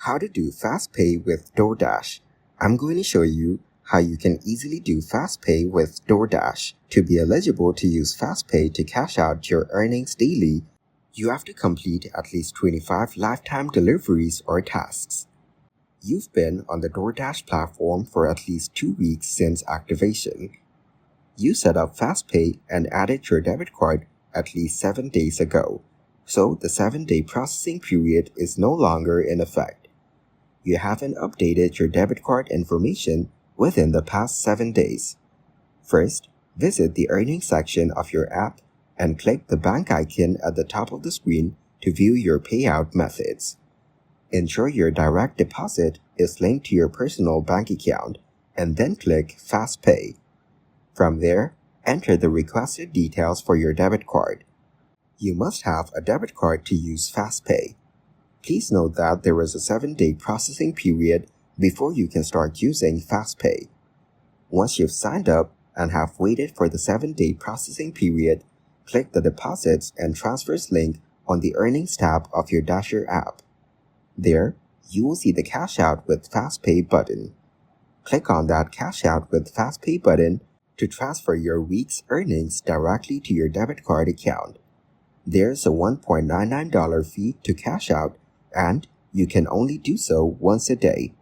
How to do fast pay with DoorDash. I'm going to show you how you can easily do fast pay with DoorDash. To be eligible to use fast pay to cash out your earnings daily, you have to complete at least 25 lifetime deliveries or tasks. You've been on the DoorDash platform for at least 2 weeks since activation. You set up fast pay and added your debit card at least 7 days ago, so the 7-day processing period is no longer in effect. You haven't updated your debit card information within the past 7 days. First, visit the earnings section of your app and click the bank icon at the top of the screen to view your payout methods. Ensure your direct deposit is linked to your personal bank account and then click Fast Pay. From there, enter the requested details for your debit card. You must have a debit card to use Fast Pay. Please note that there is a 7-day processing period before you can start using Fast Pay. Once you've signed up and have waited for the 7-day processing period, click the Deposits and Transfers link on the Earnings tab of your Dasher app. There, you will see the Cash Out with Fast Pay button. Click on that Cash Out with Fast Pay button to transfer your week's earnings directly to your debit card account. There's a $1.99 fee to cash out, and you can only do so once a day.